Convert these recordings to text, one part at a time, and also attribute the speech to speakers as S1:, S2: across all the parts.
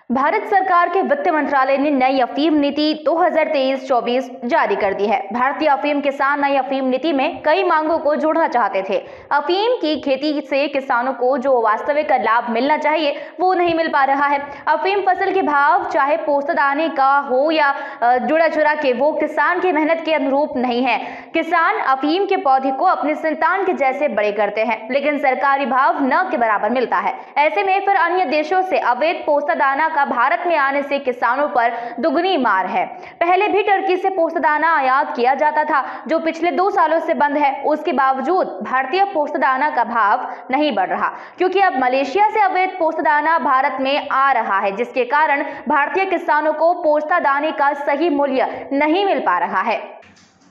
S1: भारत सरकार के वित्त मंत्रालय ने नई अफीम नीति 2023-24 जारी कर दी है। भारतीय अफीम किसान नई अफीम नीति में कई मांगों को जोड़ना चाहते थे। अफीम की खेती से किसानों को जो वास्तविक लाभ मिलना चाहिए वो नहीं मिल पा रहा है। अफीम फसल के भाव चाहे पोस्तदाने का हो या जुड़ा चुरा के, वो किसान की मेहनत के अनुरूप नहीं है। किसान अफीम के पौधे को अपने संतान के जैसे बड़े करते हैं, लेकिन सरकारी भाव न के बराबर मिलता है। ऐसे में फिर अन्य देशों से अवैध पोस्तदाना का भारत में आने से किसानों पर दुगनी मार है। पहले भी टर्की से पोस्तदाना आयात किया जाता था, जो पिछले 2 सालों से बंद है। उसके बावजूद भारतीय पोस्तदाना का भाव नहीं बढ़ रहा, क्योंकि अब मलेशिया से अवैध पोस्तदाना भारत में आ रहा है, जिसके कारण भारतीय किसानों को पोस्तदाने का सही मूल्य नहीं मिल पा रहा है।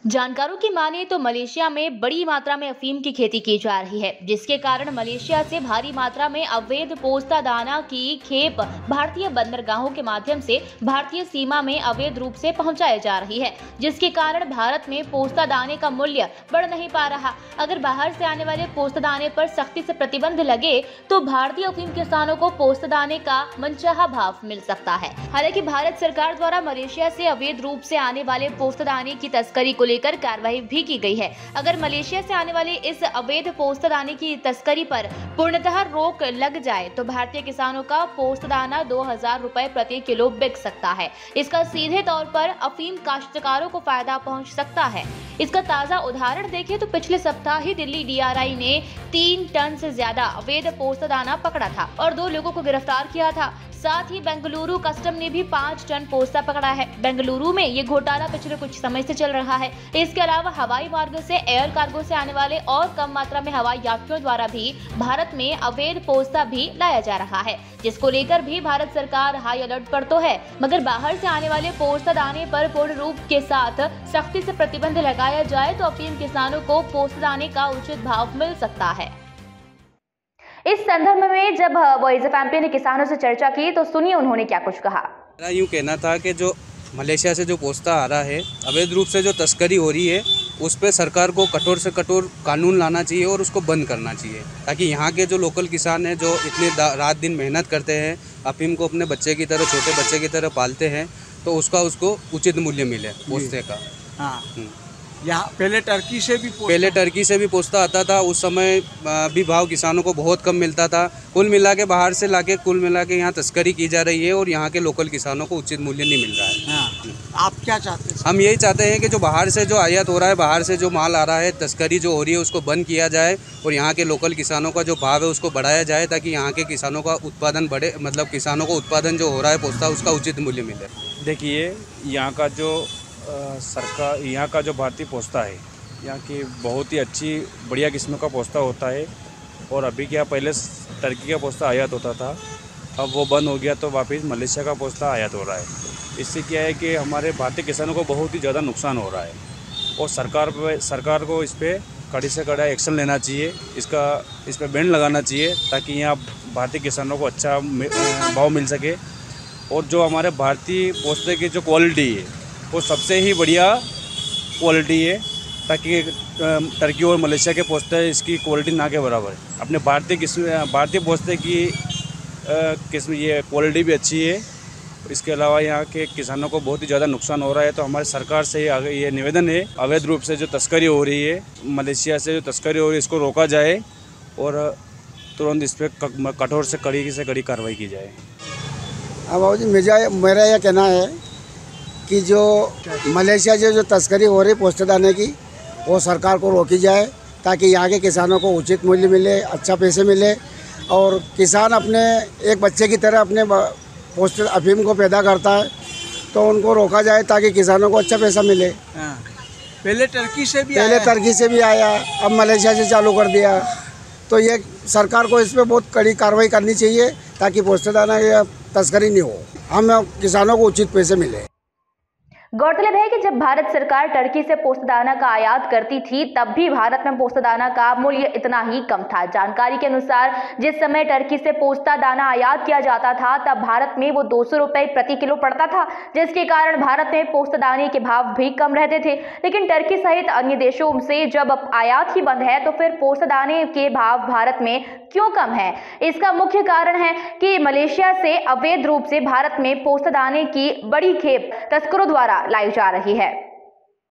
S1: जानकारों की माने तो मलेशिया में बड़ी मात्रा में अफीम की खेती की जा रही है, जिसके कारण मलेशिया से भारी मात्रा में अवैध पोस्तादाना की खेप भारतीय बंदरगाहों के माध्यम से भारतीय सीमा में अवैध रूप से पहुंचाई जा रही है, जिसके कारण भारत में पोस्तादाने का मूल्य बढ़ नहीं पा रहा। अगर बाहर से आने वाले पोस्तादाने पर सख्ती से प्रतिबंध लगे तो भारतीय अफीम किसानों को पोस्तादाने का मनचाहा भाव मिल सकता है। हालांकि भारत सरकार द्वारा मलेशिया से अवैध रूप से आने वाले पोस्तादाने की तस्करी को लेकर कार्रवाई भी की गई है। अगर मलेशिया से आने वाले इस अवैध पोस्तदाने की तस्करी पर पूर्णतः रोक लग जाए तो भारतीय किसानों का पोस्तदाना 2000 रुपए प्रति किलो बिक सकता है। इसका सीधे तौर पर अफीम काश्तकारों को फायदा पहुंच सकता है। इसका ताजा उदाहरण देखें तो पिछले सप्ताह ही दिल्ली DRI ने 3 टन से ज्यादा अवैध पोस्तदाना पकड़ा था और 2 लोगों को गिरफ्तार किया था। साथ ही बेंगलुरु कस्टम ने भी 5 टन पोस्ता पकड़ा है। बेंगलुरु में ये घोटाला पिछले कुछ समय से चल रहा है। इसके अलावा हवाई मार्ग से एयर कार्गो से आने वाले और कम मात्रा में हवाई यात्रियों द्वारा भी भारत में अवैध पोस्ता भी लाया जा रहा है, जिसको लेकर भी भारत सरकार हाई अलर्ट पर तो है, मगर बाहर से आने वाले पोस्तदाने पर पूर्ण रूप के साथ सख्ती से प्रतिबंध लगाया जाए तो अफीम किसानों को पोस्तदाने का उचित भाव मिल सकता है। इस संदर्भ में जब वॉइस ऑफ एमपी ने किसानों से चर्चा की तो सुनिए उन्होंने क्या कुछ कहा।
S2: मेरा यूँ कहना था कि जो मलेशिया से जो पोस्ता आ रहा है, अवैध रूप से जो तस्करी हो रही है, उस पर सरकार को कठोर से कठोर कानून लाना चाहिए और उसको बंद करना चाहिए, ताकि यहाँ के जो लोकल किसान हैं जो इतने रात दिन मेहनत करते हैं, अफीम को अपने बच्चे की तरह, छोटे बच्चे की तरह पालते हैं, तो उसको उचित मूल्य मिले पोस्ते का। हाँ,
S3: यहाँ पहले टर्की से भी
S2: पोस्ता आता था। उस समय भी भाव किसानों को बहुत कम मिलता था। कुल मिला के बाहर से लाके यहाँ तस्करी की जा रही है और यहाँ के लोकल किसानों को उचित मूल्य नहीं मिल रहा है।
S3: हाँ। आप क्या चाहते हैं?
S2: हम यही चाहते हैं कि जो बाहर से जो आयात हो रहा है, बाहर से जो माल आ रहा है, तस्करी जो हो रही है, उसको बंद किया जाए और यहाँ के लोकल किसानों का जो भाव है उसको बढ़ाया जाए, ताकि यहाँ के किसानों का उत्पादन बढ़े, मतलब किसानों को उत्पादन जो हो रहा है पोस्ता, उसका उचित मूल्य मिले।
S4: देखिए, यहाँ का जो सरकार, यहाँ का जो भारतीय पोस्ता है, यहाँ की बहुत ही अच्छी बढ़िया किस्म का पोस्ता होता है। और अभी क्या, पहले टर्की का पोस्ता आयात होता था, अब वो बंद हो गया तो वापस मलेशिया का पोस्ता आयात हो रहा है। इससे क्या है कि हमारे भारतीय किसानों को बहुत ही ज़्यादा नुकसान हो रहा है और सरकार को इस पर कड़ी से कड़ा एक्शन लेना चाहिए। इस पर बैन लगाना चाहिए, ताकि यहाँ भारतीय किसानों को अच्छा भाव मिल सके। और जो हमारे भारतीय पोस्ते की जो क्वालिटी है, वो सबसे ही बढ़िया क्वालिटी है, ताकि टर्की और मलेशिया के पोस्ते इसकी क्वालिटी ना के बराबर है। अपने भारतीय पोस्ते की किस्म ये क्वालिटी भी अच्छी है। इसके अलावा यहाँ के किसानों को बहुत ही ज़्यादा नुकसान हो रहा है। तो हमारी सरकार से ये निवेदन है, अवैध रूप से जो तस्करी हो रही है, मलेशिया से जो तस्करी हो रही है, इसको रोका जाए और तुरंत इस पर कठोर से कड़ी कार्रवाई की जाए।
S3: अब बाबू जी, मेरा यह कहना है कि जो मलेशिया से जो तस्करी हो रही पोस्तेदाने की, वो सरकार को रोकी जाए, ताकि यहाँ के किसानों को उचित मूल्य मिले, अच्छा पैसे मिले और किसान अपने एक बच्चे की तरह अपने अफीम को पैदा करता है, तो उनको रोका जाए ताकि किसानों को अच्छा पैसा मिले।
S5: पहले टर्की से भी
S3: आया, अब मलेशिया से चालू कर दिया। तो ये सरकार को इस पर बहुत कड़ी कार्रवाई करनी चाहिए, ताकि पोस्तेदाना या तस्करी नहीं हो, हम किसानों को उचित पैसे मिले।
S1: गौरतलब है कि जब भारत सरकार टर्की से पोस्तदाना का आयात करती थी तब भी भारत में पोस्तदाना का मूल्य इतना ही कम था। जानकारी के अनुसार जिस समय टर्की से पोस्ता दाना आयात किया जाता था तब भारत में वो 200 रुपए प्रति किलो पड़ता था, जिसके कारण भारत में पोस्तदाने के भाव भी कम रहते थे। लेकिन टर्की सहित अन्य देशों से जब अब आयात ही बंद है तो फिर पोस्तदाने के भाव भारत में क्यों कम है? इसका मुख्य कारण है कि मलेशिया से अवैध रूप से भारत में पोस्तदाने की बड़ी खेप तस्करों द्वारा लाई जा रही है।